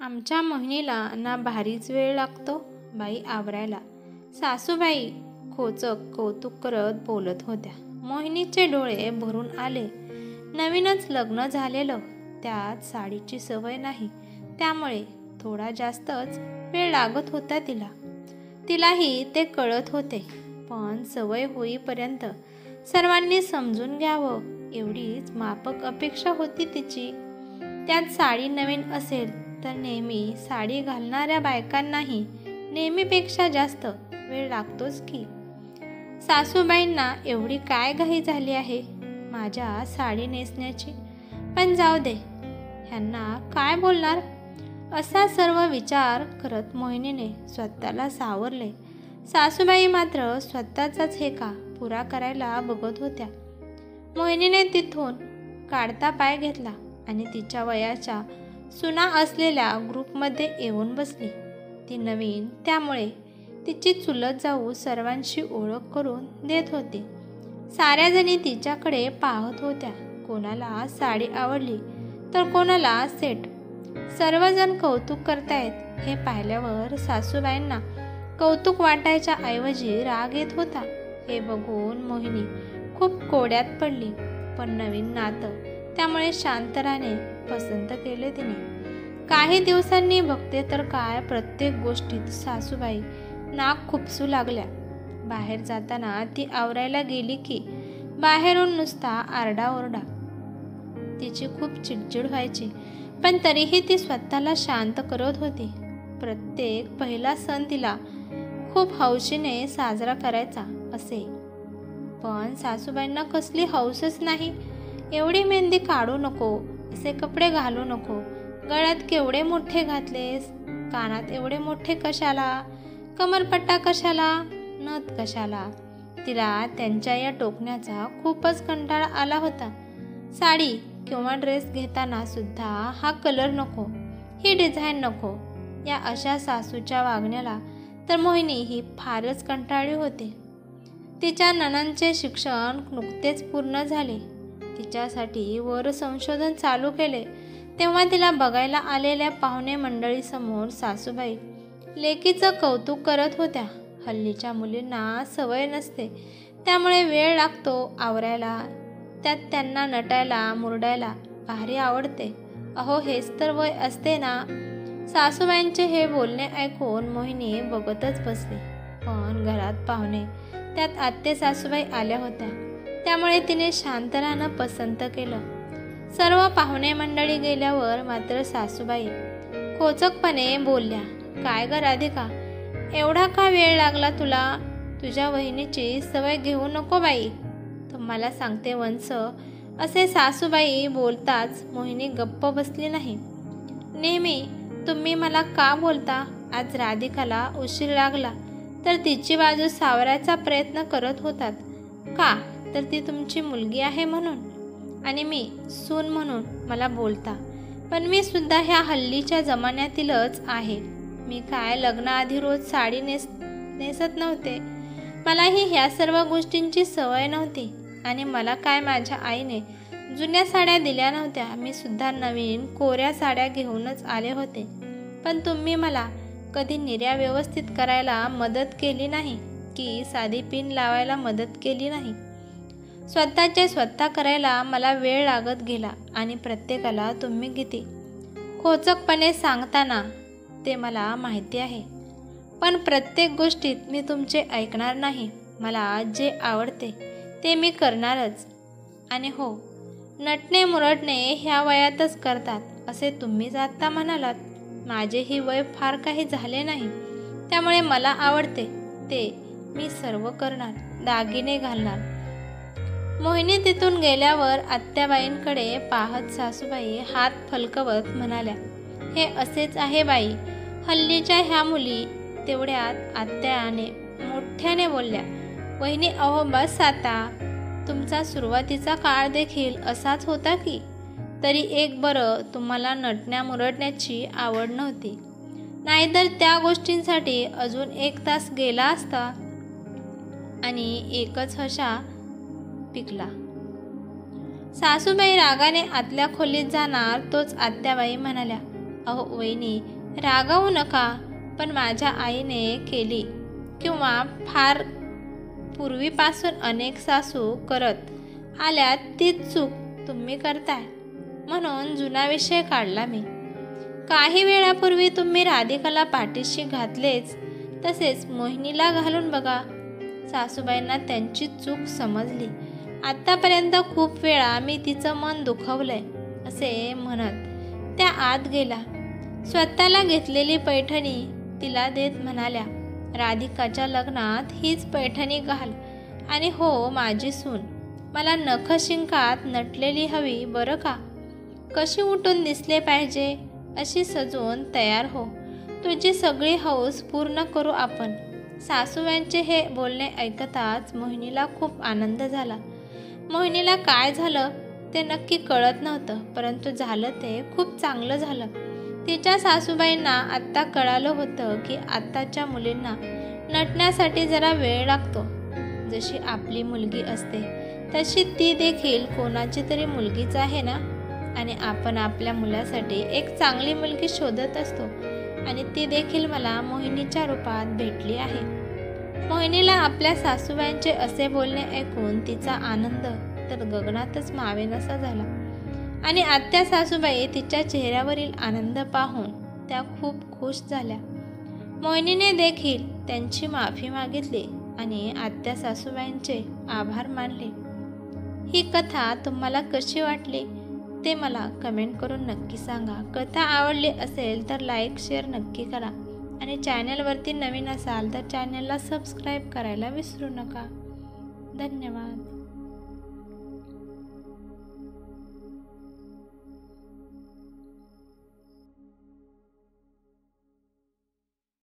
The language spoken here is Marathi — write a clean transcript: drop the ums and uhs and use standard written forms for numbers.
आमच्या मोहिनीला ना भारीच वेळ लागतो बाई आवरायला. सासूबाई खोचक कौतुक करत बोलत होत्या. मोहिनीचे डोळे भरून आले. नवीनच लग्न झालेलं, त्यात साडीची सवय नाही, त्यामुळे थोडा जास्तच वेळ लागत होता तिला. तिलाही ते कळत होते, पण सवय होईपर्यंत सर्वांनी समजून घ्यावं एवढीच माफक अपेक्षा होती तिची. त्यात साडी नवीन असेल तर नेहमी साडी घालणाऱ्या बायकांनाही नेहमीपेक्षा जास्त वेळ लागतोच की. सासूबाईंना एवढी काय घाई झाली आहे माझ्या साडी नेसण्याची? पण जाऊ दे, ह्यांना काय बोलणार, असा सर्व विचार करत मोहिनीने स्वतःला सावरले. सासूबाई मात्र स्वतःचाच हेका पुरा करायला बघत होत्या. मोहिनीने तिथून काढता पाय घेतला आणि तिच्या वयाच्या सुना असलेल्या ग्रुपमध्ये येऊन बसली. ती नवीन, त्यामुळे तिची चुलत जाऊ सर्वांशी ओळख करून देत होती. साऱ्या जणी तिच्याकडे पाहत होत्या. कोणाला साडी आवडली तर कोणाला सेट. सर्वजण कौतुक करतायत हे पाहिल्यावर सासूबाईंना कौतुक वाटायच्या ऐवजी राग येत होता. हे बघून मोहिनी खूप कोड्यात पडली. पण नवीन नातं, त्यामुळे शांत राहणे पसंत केले तिने. काही दिवसांनी बघते तर काय, प्रत्येक गोष्टीत सासूबाई नाक खुपसू लागल्या. बाहेर जाताना ती आवरायला गेली की बाहेरून नुसता आरडाओरडा. तिची खूप चिडचिड व्हायची, पण तरीही ती स्वतःला शांत करत होती. प्रत्येक पहिला सण तिला खूप हौशीने साजरा करायचा असे, पण सासूबाईंना कसली हौसच नाही. एवढी मेहंदी काढू नको, असे कपडे घालू नको, गळ्यात केवढे मोठे घातलेस, कानात एवढे मोठे कशाला, कमरपट्टा कशाला, नथ कशाला. तिला त्यांच्या या टोकण्याचा खूपच कंटाळा आला होता. साडी किंवा ड्रेस घेताना सुद्धा हा कलर नको, ही डिझाईन नको, या अशा सासूच्या वागण्याला तर मोहिनी ही फारच कंटाळली होती. तिच्या नणंदचे शिक्षण नुकतेच पूर्ण झाले. तिच्यासाठी वर संशोधन चालू केले तेव्हा तिला बघायला आलेल्या पाहुणे मंडळीसमोर सासूबाई लेकीचं कौतुक करत होत्या. हल्लीच्या मुलींना सवय नसते, त्यामुळे वेळ लागतो आवरायला. त्यात त्यांना नटायला मुरडायला भारी आवडते. अहो, हेच तर वय असते ना. सासूबाईंचे हे बोलणे ऐकून मोहिनी बघतच बसली. पण घरात पाहुणे, त्यात आत्ते सासूबाई आल्या होत्या, त्यामुळे तिने शांत राहणं पसंत केलं. सर्व पाहुणे मंडळी गेल्यावर मात्र सासूबाई खोचकपणे बोलल्या, काय ग राधिका, एवढा का वेळ लागला तुला? तुझ्या वहिनीची सवय घेऊ नको बाई. तुम्हाला सांगते वंस, असे सासूबाई बोलताच मोहिनी गप्प बसली नाही. नेहमी तुम्ही मला का बोलता? आज राधिकाला उशीर लागला तर तिची बाजू सावरायचा प्रयत्न करत होतात का? तर ती तुमची मुलगी आहे म्हणून आणि मी सून म्हणून मला बोलता. पण मी सुद्धा ह्या हल्लीच्या जमान्यातीलच आहे. मी काय लग्नाआधी रोज साडी नेसत नव्हते. मलाही ह्या सर्व गोष्टींची सवय नव्हती आणि मला काय माझ्या आईने जुन्या साड्या दिल्या नव्हत्या. मी सुद्धा नवीन कोऱ्या साड्या घेऊनच आले होते. पण तुम्ही मला कधी निर्या व्यवस्थित करायला मदत केली नाही की साधी पिन लावायला मदत केली नाही. स्वतःचे स्वतः करायला मला वेळ लागत गेला आणि प्रत्येकाला तुम्ही किती खोचकपणे सांगताना ते मला माहिती आहे. पण प्रत्येक गोष्टीत मी तुमचे ऐकणार नाही. मला जे आवडते ते मी करणारच. आणि हो, नटणे मुरडणे ह्या वयातच करतात असे तुम्हीच आत्ता म्हणालात. माझेही वय फार काही झाले नाही, त्यामुळे मला आवडते ते मी सर्व करणार, दागिने घालणार. मोहिनी तिथून गेल्यावर आत्याबाईंकडे पाहत सासूबाई हात फलकवत म्हणाल्या, हे असेच आहे बाई, हल्लीच्या ह्या मुली. तेवढ्यात आत्याने मोठ्याने बोलल्या, वहिनी अहो बस आता. तुमचा सुरुवातीचा काळ देखील असाच होता की? तरी एक बरं, तुम्हाला नटण्या मुरडण्याची आवड नव्हती, नाहीतर त्या गोष्टींसाठी अजून 1 तास गेला असता आणि एकच हशा पिकला. सासूबाई रागाने आतल्या खोलीत जाणार तोच आत्याबाई म्हणाल्या, अहो वहिनी, रागावू नका, पण माझ्या आईने केली किंवा फार पूर्वीपासून अनेक सासू करत आल्यात तीच चूक तुम्ही करताय, म्हणून जुना विषय काढला मी. काही वेळापूर्वी तुम्ही राधिकाला पाठीशी घातलेच, तसेच मोहिनीला घालून बघा. सासूबाईंना त्यांची चूक समजली. आत्तापर्यंत खूप वेळा मी तिचं मन दुखवलंय, असे म्हणत त्या आत गेला. स्वतःला घेतलेली पैठणी तिला देत म्हणाल्या, राधिकाच्या लग्नात हीच पैठणी घाल आणि हो माझी सून, मला नखशिंकात नटलेली हवी बरं का. कशी उठून दिसले पाहिजे अशी सजून तयार हो. तुझी सगळी हौस पूर्ण करू आपण. सासूबाईंचे हे बोलणे ऐकताच मोहिनीला खूप आनंद झाला. मोहिनीला काय झालं ते नक्की कळत नव्हतं, परंतु झालं ते खूप चांगलं झालं. तिच्या सासूबाईंना आत्ता कळालं होतं की आत्ताच्या मुलींना नटण्यासाठी जरा वेळ लागतो. जशी आपली मुलगी असते तशी ती देखील कोणाची तरी मुलगीच आहे ना, आणि आपण आपल्या मुलासाठी एक चांगली मुलगी शोधत असतो, आणि ती देखील मला मोहिनीच्या रूपात भेटली आहे. मोहिनीला आपल्या सासूबाईंचे असे बोलणे ऐकून तिचा आनंद तर गगनातच मावेनासा झाला, आणि आत्या सासूबाई तिच्या चेहऱ्यावरील आनंद पाहून त्या खूप खुश झाल्या. मोहिनीने देखील त्यांची माफी मागितली आणि आत्या सासूबाईंचे आभार मानले. ही कथा तुम्हाला कशी वाटली ते मला कमेंट करून नक्की सांगा. कथा आवडली असेल तर लाईक शेअर नक्की करा, आणि चॅनलवरती नवीन असाल तर चॅनलला सबस्क्राईब करायला विसरू नका. धन्यवाद.